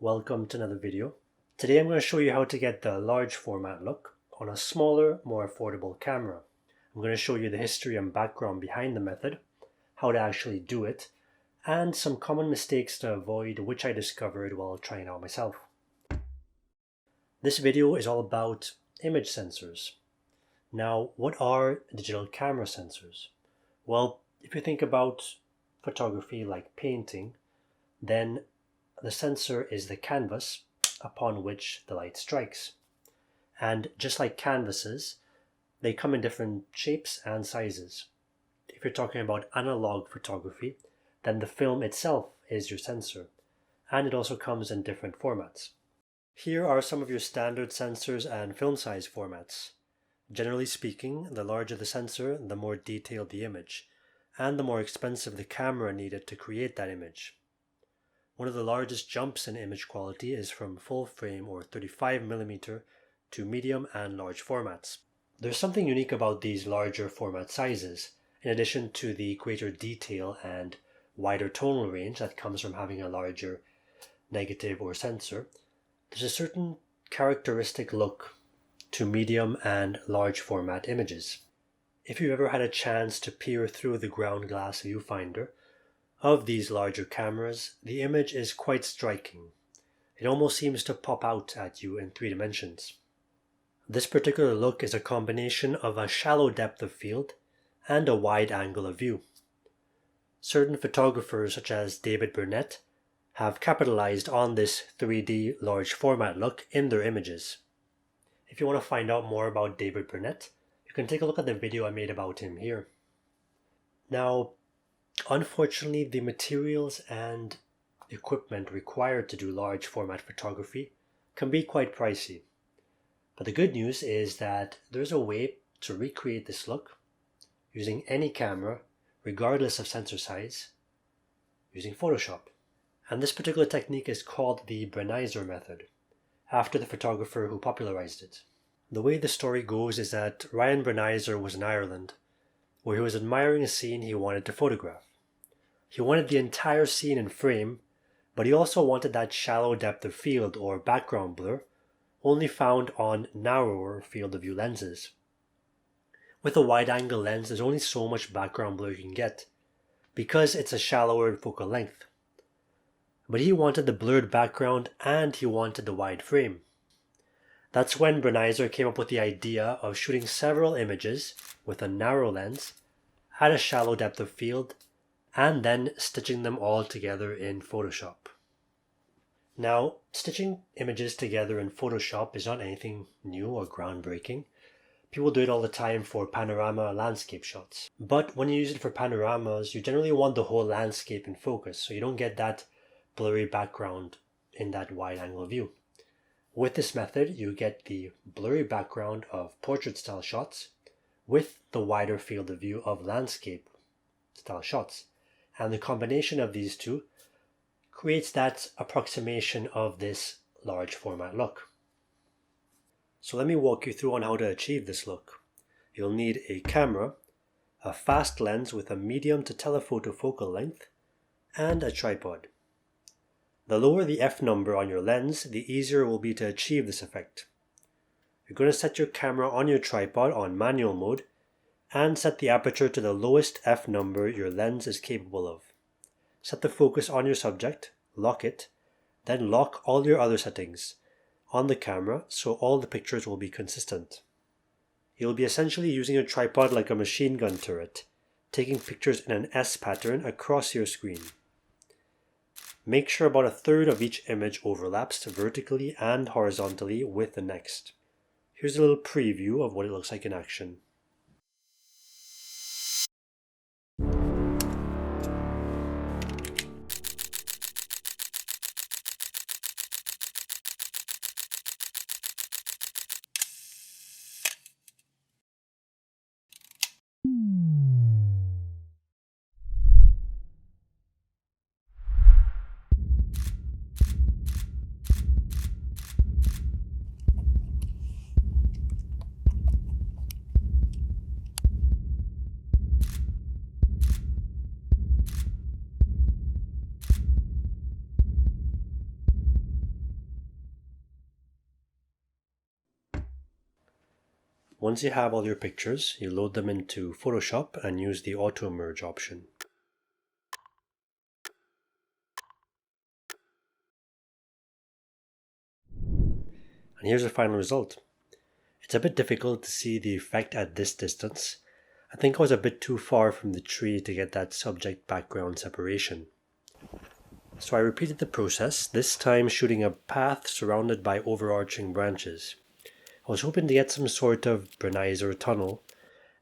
Welcome to another video. Today I'm going to show you how to get the large format look on a smaller, more affordable camera. I'm going to show you the history and background behind the method, how to actually do it, and some common mistakes to avoid which I discovered while trying it out myself. This video is all about image sensors. Now, what are digital camera sensors? Well, if you think about photography like painting, then the sensor is the canvas upon which the light strikes. And just like canvases, they come in different shapes and sizes. If you're talking about analog photography, then the film itself is your sensor, and it also comes in different formats. Here are some of your standard sensors and film size formats. Generally speaking, the larger the sensor, the more detailed the image, and the more expensive the camera needed to create that image. One of the largest jumps in image quality is from full frame or 35mm to medium and large formats. There's something unique about these larger format sizes, in addition to the greater detail and wider tonal range that comes from having a larger negative or sensor. There's a certain characteristic look to medium and large format images. If you've ever had a chance to peer through the ground glass viewfinder of these larger cameras, the image is quite striking. It almost seems to pop out at you in 3 dimensions. This particular look is a combination of a shallow depth of field and a wide angle of view. Certain photographers such as David Burnett have capitalized on this 3D large format look in their images. If you want to find out more about David Burnett, you can take a look at the video I made about him here. Now, unfortunately, the materials and equipment required to do large format photography can be quite pricey. But the good news is that there's a way to recreate this look using any camera, regardless of sensor size, using Photoshop. And this particular technique is called the Brenizer Method, after the photographer who popularized it. The way the story goes is that Ryan Brenizer was in Ireland, where he was admiring a scene he wanted to photograph. He wanted the entire scene in frame, but he also wanted that shallow depth of field or background blur only found on narrower field of view lenses. With a wide-angle lens, there's only so much background blur you can get, because it's a shallower focal length. But he wanted the blurred background and he wanted the wide frame. That's when Brenizer came up with the idea of shooting several images with a narrow lens at a shallow depth of field and then stitching them all together in Photoshop. Now, stitching images together in Photoshop is not anything new or groundbreaking. People do it all the time for panorama landscape shots. But when you use it for panoramas, you generally want the whole landscape in focus, so you don't get that blurry background in that wide angle view. With this method, you get the blurry background of portrait style shots with the wider field of view of landscape style shots. And the combination of these two creates that approximation of this large format look. So let me walk you through on how to achieve this look. You'll need a camera, a fast lens with a medium to telephoto focal length, and a tripod. The lower the f number on your lens, the easier it will be to achieve this effect. You're going to set your camera on your tripod on manual mode and set the aperture to the lowest f number your lens is capable of. Set the focus on your subject, lock it, then lock all your other settings on the camera so all the pictures will be consistent. You'll be essentially using your tripod like a machine gun turret, taking pictures in an S pattern across your screen. Make sure about 1/3 of each image overlaps vertically and horizontally with the next. Here's a little preview of what it looks like in action. Once you have all your pictures, you load them into Photoshop and use the auto merge option. And here's the final result. It's a bit difficult to see the effect at this distance. I think I was a bit too far from the tree to get that subject background separation. So I repeated the process, this time shooting a path surrounded by overarching branches. I was hoping to get some sort of Brenizer tunnel,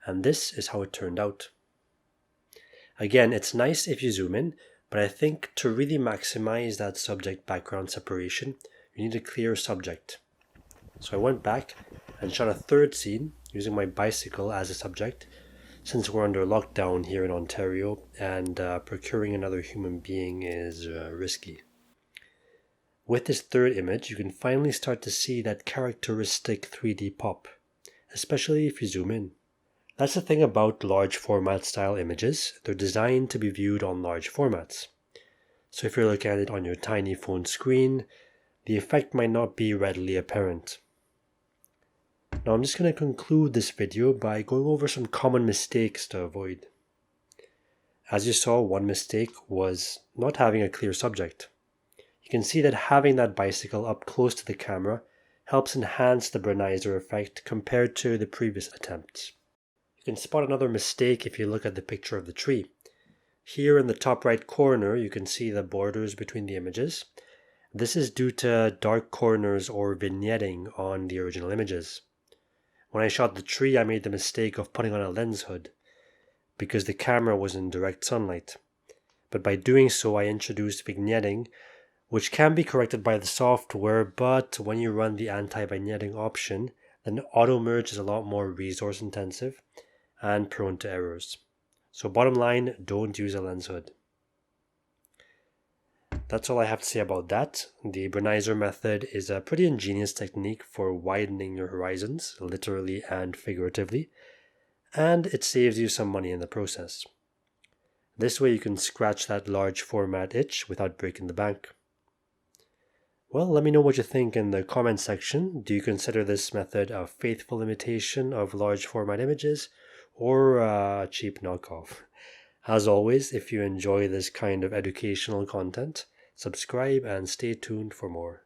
and this is how it turned out. Again, it's nice if you zoom in, but I think to really maximize that subject background separation, you need a clear subject. So I went back and shot a third scene using my bicycle as a subject, since we're under lockdown here in Ontario and procuring another human being is risky. With this third image, you can finally start to see that characteristic 3D pop, especially if you zoom in. That's the thing about large format style images, they're designed to be viewed on large formats. So if you're looking at it on your tiny phone screen, the effect might not be readily apparent. Now I'm just going to conclude this video by going over some common mistakes to avoid. As you saw, one mistake was not having a clear subject. You can see that having that bicycle up close to the camera helps enhance the Brenizer effect compared to the previous attempts. You can spot another mistake if you look at the picture of the tree. Here in the top right corner you can see the borders between the images. This is due to dark corners or vignetting on the original images. When I shot the tree, I made the mistake of putting on a lens hood because the camera was in direct sunlight. But by doing so, I introduced vignetting, which can be corrected by the software, but when you run the anti-vignetting option, then auto merge is a lot more resource intensive and prone to errors. So bottom line, don't use a lens hood. That's all I have to say about that. The Brenizer method is a pretty ingenious technique for widening your horizons, literally and figuratively, and it saves you some money in the process. This way you can scratch that large format itch without breaking the bank. Well, let me know what you think in the comment section. Do you consider this method a faithful imitation of large format images or a cheap knockoff? As always, if you enjoy this kind of educational content, subscribe and stay tuned for more.